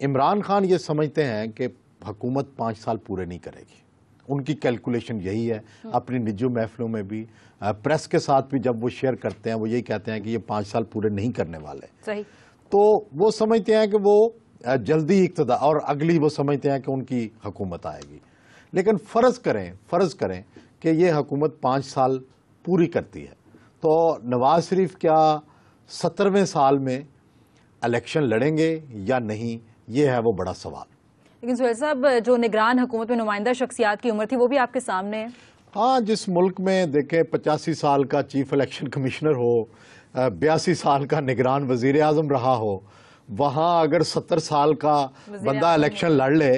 عمران خان یہ سمجھتے ہیں کہ حکومت 5 سال پورے نہیں کرے گی. ان کی کیلکولیشن یہی ہے. اپنی نجی محفلوں میں بھی پریس کے ساتھ بھی جب وہ شیئر کرتے ہیں وہ یہی کہتے ہیں کہ یہ 5 سال پورے نہیں کرنے والے. صحیح. تو وہ سمجھتے ہیں کہ وہ جلدی اقتدار، اور اگلی وہ سمجھتے ہیں کہ ان کی حکومت آئے گی. لیکن فرض کریں کہ یہ حکومت 5 سال پوری کرتی ہے تو نواز شریف کیا 70ویں سال میں الیکشن لڑیں گے یا نہیں، یہ ہے وہ بڑا سوال. لیکن سہیل صاحب، جو نگران حکومت میں نمائندہ شخصیات کی عمر تھی وہ بھی آپ کے سامنے ہے. ہاں، جس ملک میں دیکھیں 85 سال کا چیف الیکشن کمشنر ہو، 82 سال کا نگران وزیر اعظم رہا ہو، وہاں اگر 70 سال کا بندہ الیکشن لڑ لے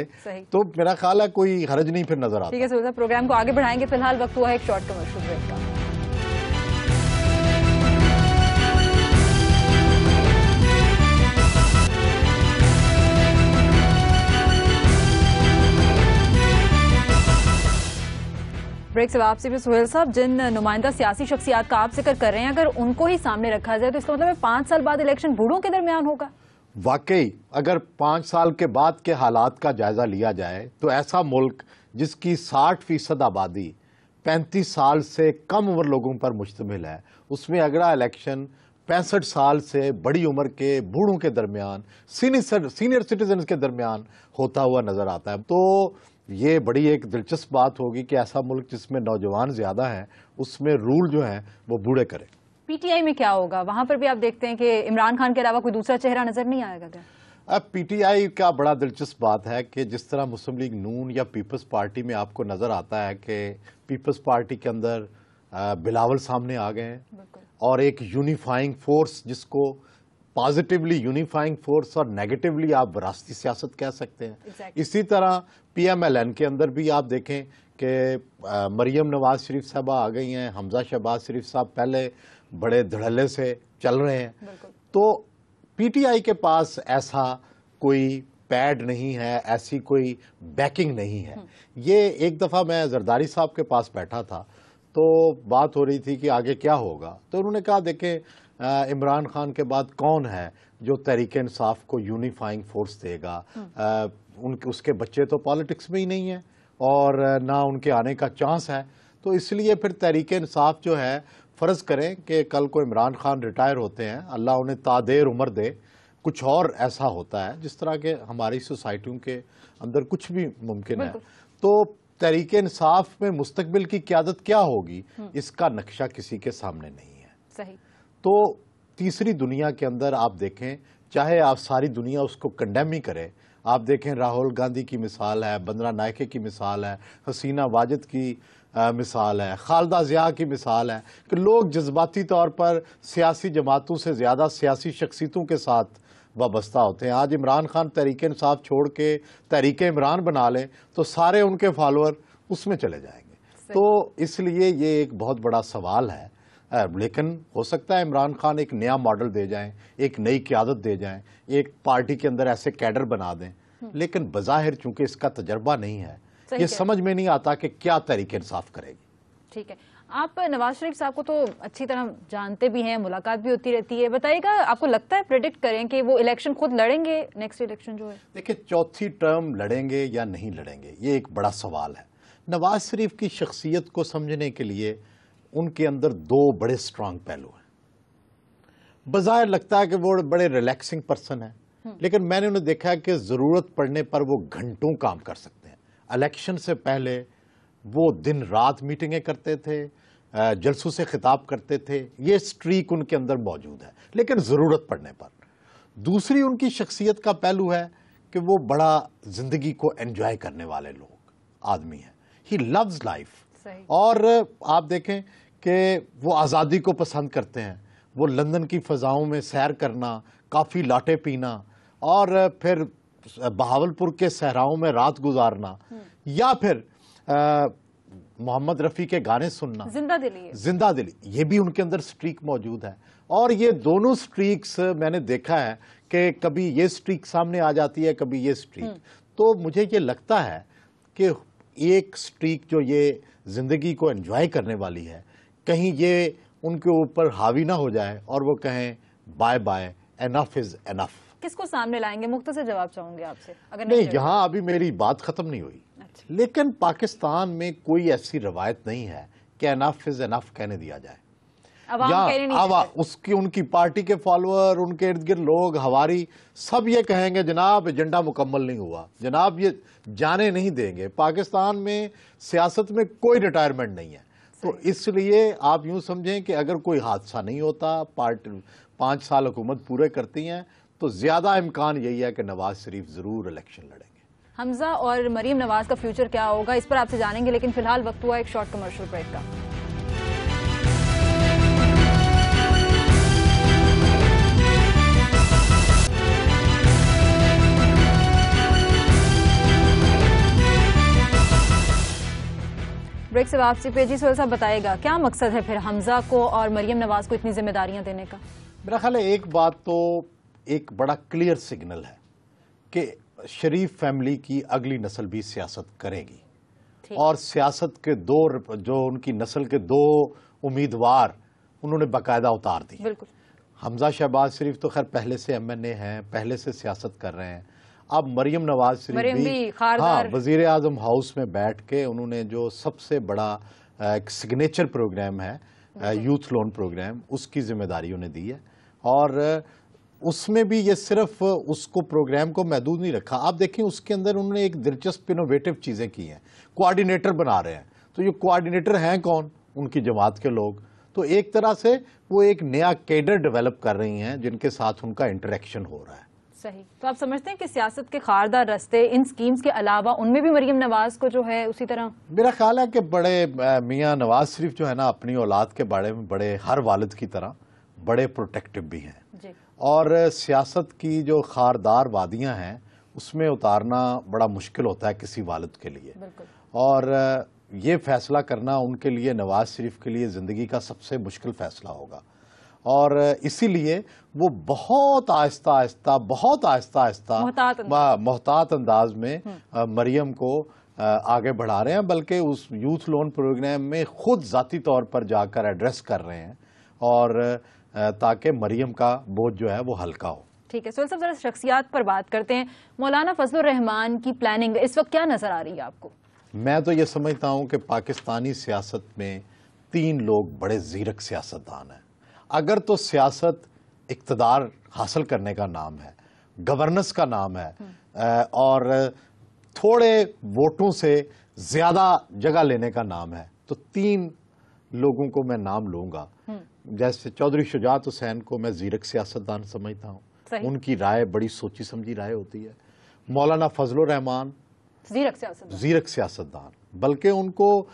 تو میرا خیال ہے کوئی حرج نہیں پھر نظر آتا. ٹھیک ہے سہیل صاحب، پروگرام کو آگے بڑھائیں گے. فی الحال وقت ہوا ہے ایک شارٹ کمرشل بریک کا. بریک سے واپسی پہ سہیل صاحب، جن نمائندہ سیاسی شخصیات کا آپ ذکر کر رہے ہیں، اگر ان کو ہی سامنے رکھا جائے تو اس کا مطلب ہے 5 سال بعد الیکشن بوڑھوں کے درمیان ہوگا. واقعی اگر 5 سال کے بعد کے حالات کا جائزہ لیا جائے تو ایسا ملک جس کی 60% آبادی 35 سال سے کم عمر لوگوں پر مشتمل ہے، اس میں اگلا الیکشن 65 سال سے بڑی عمر کے بوڑھوں کے درمیان، سینئر سٹیزنز کے درمیان ہوتا ہوا نظر آتا ہے. تو یہ بڑی ایک دلچسپ بات ہوگی کہ ایسا ملک جس میں نوجوان زیادہ ہیں اس میں رول جو ہیں وہ بوڑھے کرے. پی ٹی آئی میں کیا ہوگا؟ وہاں پر بھی آپ دیکھتے ہیں کہ عمران خان کے علاوہ کوئی دوسرا چہرہ نظر نہیں آئے گا کیا؟ اب پی ٹی آئی کا بڑا دلچسپ بات ہے کہ جس طرح مسلم لیگ نون یا پیپلز پارٹی میں آپ کو نظر آتا ہے کہ پیپلز پارٹی کے اندر بلاول سامنے آ گئے ہیں اور ایک یونیفائنگ فورس، جس کو پازیٹیولی یونیفائنگ فورس اور نیگیٹیولی آپ وراثتی سیاست کہہ سکتے ہیں. اسی طرح پی ایم ایل این کے اندر بھی آپ دیکھیں کہ مریم نواز شریف صاحبہ آ گئی ہیں، حمزہ شہباز شریف صاحب پہلے بڑے دھڑلے سے چل رہے ہیں. تو پی ٹی آئی کے پاس ایسا کوئی پیڈ نہیں ہے، ایسی کوئی بیکنگ نہیں ہے. یہ ایک دفعہ میں زرداری صاحب کے پاس بیٹھا تھا تو بات ہو رہی تھی کہ آگے کیا ہوگا، تو انہوں نے کہا دیکھیں عمران خان کے بعد کون ہے جو تحریک انصاف کو یونیفائنگ فورس دے گا. اس کے بچے تو پالیٹکس میں ہی نہیں ہیں اور نہ ان کے آنے کا چانس ہے. تو اس لیے پھر تحریک انصاف جو ہے، فرض کریں کہ کل کو عمران خان ریٹائر ہوتے ہیں، اللہ انہیں تادیر عمر دے، کچھ اور ایسا ہوتا ہے جس طرح کے ہماری سوسائٹیوں کے اندر کچھ بھی ممکن ہے، تو تحریک انصاف میں مستقبل کی قیادت کیا ہوگی اس کا نقشہ کسی کے سامنے نہیں ہے. صحیح. تو تیسری دنیا کے اندر آپ دیکھیں، چاہے آپ ساری دنیا اس کو کنڈیم ہی کرے، آپ دیکھیں راہل گاندھی کی مثال ہے، بندرا نائکے کی مثال ہے، حسینہ واجد کی مثال ہے، خالدہ ضیاء کی مثال ہے کہ لوگ جذباتی طور پر سیاسی جماعتوں سے زیادہ سیاسی شخصیتوں کے ساتھ وابستہ ہوتے ہیں. آج عمران خان تحریک انصاف چھوڑ کے تحریک عمران بنا لیں تو سارے ان کے فالوور اس میں چلے جائیں گے. تو اس لیے یہ ایک بہت بڑا سوال ہے. لیکن ہو سکتا ہے عمران خان ایک نیا ماڈل دے جائیں، ایک نئی قیادت دے جائیں، ایک پارٹی کے اندر ایسے کیڈر بنا دیں، لیکن بظاہر چونکہ اس کا تجربہ نہیں ہے، یہ سمجھ میں نہیں آتا کہ کیا تحریک انصاف کرے گی. ٹھیک ہے. آپ نواز شریف صاحب کو تو اچھی طرح جانتے بھی ہیں، ملاقات بھی ہوتی رہتی ہے. بتائیے گا، آپ کو لگتا ہے پریڈکٹ کریں کہ وہ الیکشن خود لڑیں گے نیکسٹ الیکشن جو ہے؟ دیکھیں، چوتھی ٹرم لڑیں گے یا نہیں لڑیں گے، یہ ایک بڑا سوال ہے. نواز شریف کی شخصیت کو سمجھنے کے لیے ان کے اندر 2 بڑے سٹرانگ پہلو ہیں. بظاہر لگتا ہے کہ وہ بڑے ریلیکسنگ پرسن ہیں، لیکن میں نے انہیں دیکھا کہ ضرورت پڑنے پر وہ گھنٹوں کام کر سکتے ہیں. الیکشن سے پہلے وہ دن رات میٹنگیں کرتے تھے، جلسوں سے خطاب کرتے تھے. یہ سٹریک ان کے اندر موجود ہے، لیکن ضرورت پڑنے پر. دوسری ان کی شخصیت کا پہلو ہے کہ وہ بڑا زندگی کو انجوائے کرنے والے آدمی ہیں. ہی لوز لائف. اور آپ دیکھیں کہ وہ آزادی کو پسند کرتے ہیں. وہ لندن کی فضاؤں میں سیر کرنا، کافی لاٹے پینا، اور پھر بہاولپور کے صحراؤں میں رات گزارنا، یا پھر محمد رفیع کے گانے سننا، زندہ دلی، یہ بھی ان کے اندر سٹریک موجود ہے. اور یہ دونوں سٹریکس میں نے دیکھا ہے کہ کبھی یہ سٹریک سامنے آ جاتی ہے، کبھی یہ سٹریک. تو مجھے یہ لگتا ہے کہ ایک سٹریک جو یہ زندگی کو انجوائے کرنے والی ہے، کہیں یہ ان کے اوپر حاوی نہ ہو جائے اور وہ کہیں بائے بائے، انف از انف. کس کو سامنے لائیں گے؟ مختصر جواب چاہوں گے آپ سے. اگر نہیں، یہاں ابھی میری بات ختم نہیں ہوئی. لیکن پاکستان میں کوئی ایسی روایت نہیں ہے کہ انف از انف کہنے دیا جائے. ان کی پارٹی کے فالوور، ان کے ارد گرد لوگ، ہواری سب یہ کہیں گے جناب ایجنڈا مکمل نہیں ہوا، جناب یہ جانے نہیں دیں گے. پاکستان میں سیاست میں کوئی ریٹائرمنٹ نہیں ہے. تو اس لیے آپ یوں سمجھیں کہ اگر کوئی حادثہ نہیں ہوتا، 5 سال حکومت پورے کرتی ہیں، تو زیادہ امکان یہی ہے کہ نواز شریف ضرور الیکشن لڑیں گے. حمزہ اور مریم نواز کا فیوچر کیا ہوگا، اس پر آپ سے جانیں گے، لیکن فی الحال وقت ہوا ایک شارٹ کمرشل بریک کا. بریک سے واپسی پہ سہیل صاحب بتائے گا کیا مقصد ہے پھر حمزہ کو اور مریم نواز کو اتنی ذمہ داریاں دینے کا؟ میرا خیال ہے ایک بات تو ایک بڑا کلیئر سگنل ہے کہ شریف فیملی کی اگلی نسل بھی سیاست کرے گی، اور سیاست کے جو ان کی نسل کے 2 امیدوار انہوں نے باقاعدہ اتار دی. بالکل. حمزہ شہباز شریف تو خیر پہلے سے MNA ہیں، پہلے سے سیاست کر رہے ہیں. اب مریم نواز شریف بھی وزیر اعظم ہاؤس میں بیٹھ کے انہوں نے جو سب سے بڑا ایک سگنیچر پروگرام ہے یوتھ لون پروگرام، اس کی ذمہ داری انہیں دی ہے. اور اس میں بھی یہ صرف اس کو پروگرام کو محدود نہیں رکھا. آپ دیکھیں اس کے اندر انہوں نے ایک دلچسپ انوویٹو چیزیں کی ہیں. کوآرڈینیٹر بنا رہے ہیں. تو یہ کوآرڈینیٹر ہیں کون؟ ان کی جماعت کے لوگ. تو ایک طرح سے وہ ایک نیا کیڈر ڈیولپ کر رہی ہیں جن کے ساتھ ان کا انٹریکشن ہو رہا ہے. صحیح. تو آپ سمجھتے ہیں کہ سیاست کے خاردار رستے ان سکیمز کے علاوہ ان میں بھی مریم نواز کو جو ہے اسی طرح؟ میرا خیال ہے کہ بڑے میاں نواز شریف جو ہے نا اپنی اولاد کے بارے میں بڑے ہر والد کی طرح بڑے پروٹیکٹیو بھی ہیں. جی. اور سیاست کی جو خاردار وادیاں ہیں اس میں اتارنا بڑا مشکل ہوتا ہے کسی والد کے لیے. بالکل. اور یہ فیصلہ کرنا ان کے لیے، نواز شریف کے لیے زندگی کا سب سے مشکل فیصلہ ہوگا. اور اسی لیے وہ بہت آہستہ آہستہ محتاط انداز میں مریم کو آگے بڑھا رہے ہیں، بلکہ اس یوتھ لون پروگرام میں خود ذاتی طور پر جا کر ایڈریس کر رہے ہیں، اور تاکہ مریم کا بوجھ جو ہے وہ ہلکا ہو. ٹھیک ہے. سہیل صاحب ذرا شخصیات پر بات کرتے ہیں. مولانا فضل الرحمان کی پلاننگ اس وقت کیا نظر آ رہی ہے آپ کو؟ میں تو یہ سمجھتا ہوں کہ پاکستانی سیاست میں 3 لوگ بڑے زیرک سیاستدان ہیں. اگر تو سیاست اقتدار حاصل کرنے کا نام ہے، گورننس کا نام ہے، اور تھوڑے ووٹوں سے زیادہ جگہ لینے کا نام ہے، تو 3 لوگوں کو میں نام لوں گا. جیسے چودھری شجاعت حسین کو میں زیرک سیاستدان سمجھتا ہوں. ان کی رائے بڑی سوچی سمجھی رائے ہوتی ہے. مولانا فضل الرحمان زیرک سیاستدان، بلکہ ان کو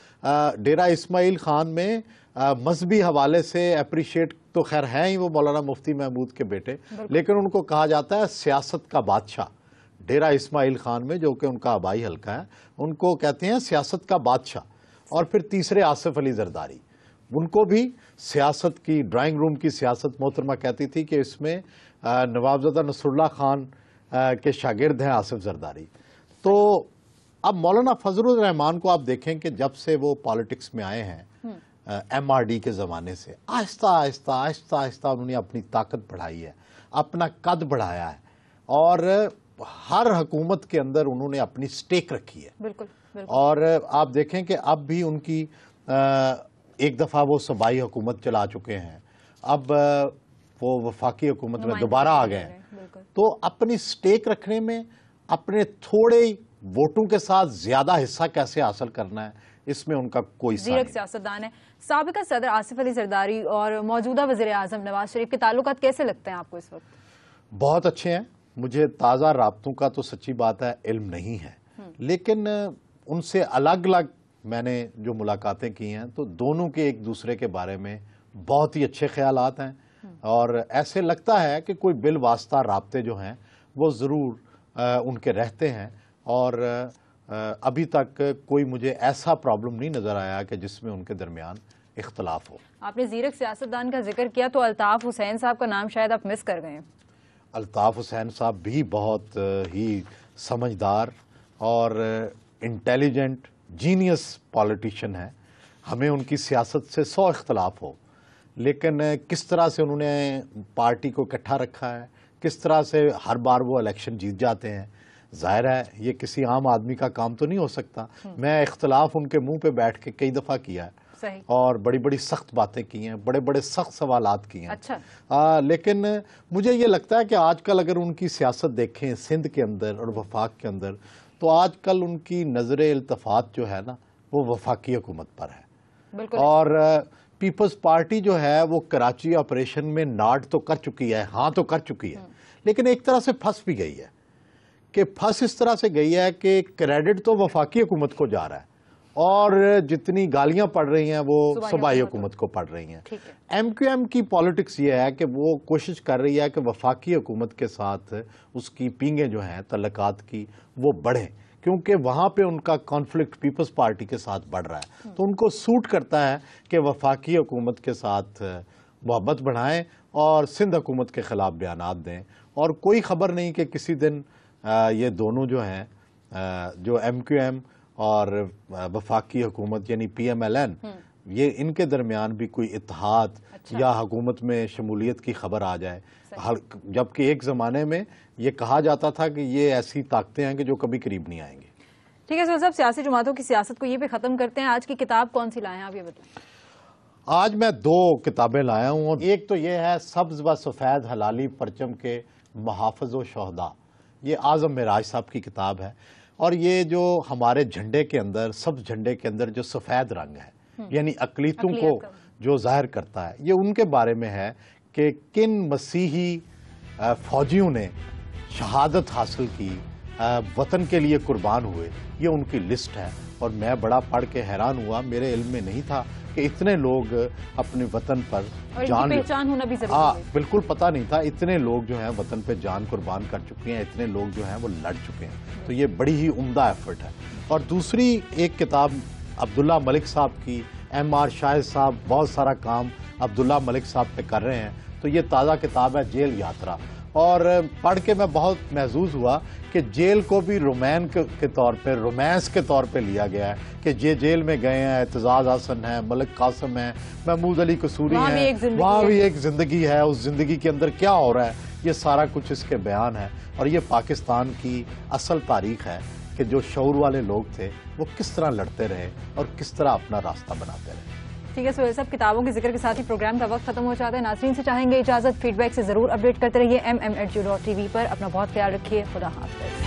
ڈیرہ اسماعیل خان میں مذہبی حوالے سے اپریشیٹ تو خیر ہیں ہی وہ مولانا مفتی محمود کے بیٹے، لیکن ان کو کہا جاتا ہے سیاست کا بادشاہ. ڈیرہ اسماعیل خان میں جو کہ ان کا آبائی حلقہ ہے، ان کو کہتے ہیں سیاست کا بادشاہ. اور پھر تیسرے آصف علی زرداری، ان کو بھی سیاست کی ڈرائنگ روم کی سیاست محترمہ کہتی تھی کہ اس میں نوابزادہ نصر اللہ خان کے شاگرد ہیں آصف زرداری. تو اب مولانا فضل الرحمان کو آپ دیکھیں کہ جب سے وہ پالیٹکس میں آئے ہیں MRD کے زمانے سے، آہستہ آہستہ انہوں نے اپنی طاقت بڑھائی ہے، اپنا قد بڑھایا ہے، اور ہر حکومت کے اندر انہوں نے اپنی سٹیک رکھی ہے. بالکل. اور آپ دیکھیں کہ اب بھی ان کی ایک دفعہ وہ صوبائی حکومت چلا چکے ہیں، اب وہ وفاقی حکومت میں دوبارہ آ گئے ہیں. تو اپنی سٹیک رکھنے میں اپنے تھوڑے ووٹوں کے ساتھ زیادہ حصہ کیسے حاصل کرنا ہے، اس میں ان کا کوئی زیرک سیاستدان ہے. سابقہ صدر آصف علی زرداری اور موجودہ وزیر اعظم نواز شریف کے تعلقات کیسے لگتے ہیں آپ کو اس وقت؟ بہت اچھے ہیں. مجھے تازہ رابطوں کا تو سچی بات ہے علم نہیں ہے، لیکن ان سے الگ الگ میں نے جو ملاقاتیں کی ہیں تو دونوں کے ایک دوسرے کے بارے میں بہت ہی اچھے خیالات ہیں، اور ایسے لگتا ہے کہ کوئی بالواسطہ رابطے جو ہیں وہ ضرور ان کے رہتے ہیں. اور ابھی تک کوئی مجھے ایسا پرابلم نہیں نظر آیا کہ جس میں ان کے درمیان اختلاف ہو. آپ نے زیرک سیاستدان کا ذکر کیا تو الطاف حسین صاحب کا نام شاید آپ مس کر گئے ہیں. الطاف حسین صاحب بھی بہت ہی سمجھدار اور انٹیلیجنٹ جینیس پالیٹیشین ہیں. ہمیں ان کی سیاست سے 100 اختلاف ہو، لیکن کس طرح سے انہوں نے پارٹی کو اکٹھا رکھا ہے، کس طرح سے ہر بار وہ الیکشن جیت جاتے ہیں. ظاہر ہے یہ کسی عام آدمی کا کام تو نہیں ہو سکتا. میں اختلاف ان کے منہ پہ بیٹھ کے کئی دفعہ کیا ہے اور بڑی بڑی سخت باتیں کی ہیں, بڑے بڑے سخت سوالات کیے ہیں. لیکن مجھے یہ لگتا ہے کہ آج کل اگر ان کی سیاست دیکھیں سندھ کے اندر اور وفاق کے اندر, تو آج کل ان کی نظر التفات جو ہے نا وہ وفاقی حکومت پر ہے. اور پیپلز پارٹی جو ہے وہ کراچی آپریشن میں ناٹ تو کر چکی ہے, ہاں تو کر چکی ہے, لیکن ایک طرح سے پھنس بھی گئی ہے. کہ پھنس اس طرح سے گئی ہے کہ کریڈٹ تو وفاقی حکومت کو جا رہا ہے اور جتنی گالیاں پڑ رہی ہیں وہ صوبائی حکومت کو پڑ رہی ہیں. ایم کیو ایم کی پالیٹکس یہ ہے کہ وہ کوشش کر رہی ہے کہ وفاقی حکومت کے ساتھ اس کی پینگیں جو ہیں تعلقات کی وہ بڑھیں, کیونکہ وہاں پہ ان کا کانفلکٹ پیپلز پارٹی کے ساتھ بڑھ رہا ہے. تو ان کو سوٹ کرتا ہے کہ وفاقی حکومت کے ساتھ محبت بڑھائیں اور سندھ حکومت کے خلاف بیانات دیں. اور کوئی خبر نہیں کہ کسی دن یہ دونوں جو ہیں جو ایم کیو ایم اور وفاقی حکومت یعنی پی ایم ایل این, یہ ان کے درمیان بھی کوئی اتحاد یا حکومت میں شمولیت کی خبر آ جائے. جبکہ ایک زمانے میں یہ کہا جاتا تھا کہ یہ ایسی طاقتیں ہیں کہ جو کبھی قریب نہیں آئیں گی. ٹھیک ہے سہیل صاحب, سیاسی جماعتوں کی سیاست کو یہ بھی ختم کرتے ہیں. آج کی کتاب کون سی لائے ہیں آپ یہ بتائیں. آج میں 2 کتابیں لایا ہوں. ایک تو یہ ہے سبز و سفید ہلالی پرچم کے محافظ و شہداء, یہ اعظم معراج صاحب کی کتاب ہے. اور یہ جو ہمارے جھنڈے کے اندر, سبز جھنڈے کے اندر جو سفید رنگ ہے یعنی اقلیتوں کو جو ظاہر کرتا ہے, یہ ان کے بارے میں ہے کہ کن مسیحی فوجیوں نے شہادت حاصل کی, وطن کے لیے قربان ہوئے, یہ ان کی لسٹ ہے. اور میں بڑا پڑھ کے حیران ہوا, میرے علم میں نہیں تھا کہ اتنے لوگ اپنے وطن پر جان, پہچان ہونا بھی ضروری ہے. ہاں بالکل پتہ نہیں تھا. اتنے لوگ جو ہیں وطن پہ جان قربان کر چکے ہیں, اتنے لوگ جو ہیں وہ لڑ چکے ہیں. تو یہ بڑی ہی عمدہ ایفرٹ ہے. اور دوسری ایک کتاب عبداللہ ملک صاحب کی, ایم آر شاہد صاحب بہت سارا کام عبداللہ ملک صاحب پہ کر رہے ہیں. تو یہ تازہ کتاب ہے جیل یاترا. اور پڑھ کے میں بہت محظوظ ہوا کہ جیل کو بھی رومانس کے طور پہ لیا گیا ہے کہ یہ جیل میں گئے ہیں, اعتزاز حسن ہے, ملک قاسم ہے, محمود علی قصوری ہیں, وہاں بھی ایک زندگی ہے, اس زندگی کے اندر کیا ہو رہا ہے, یہ سارا کچھ اس کے بیان ہے. اور یہ پاکستان کی اصل تاریخ ہے کہ جو شعور والے لوگ تھے وہ کس طرح لڑتے رہے اور کس طرح اپنا راستہ بناتے رہے. ٹھیک ہے سہیل صاحب, کتابوں کے ذکر کے ساتھ ہی پروگرام کا وقت ختم ہو جاتا ہے. ناظرین سے چاہیں گے اجازت, فیڈ بیک سے ضرور اپڈیٹ کرتے رہیے MM@geo.tv پر. اپنا بہت خیال رکھیے. خدا حافظ.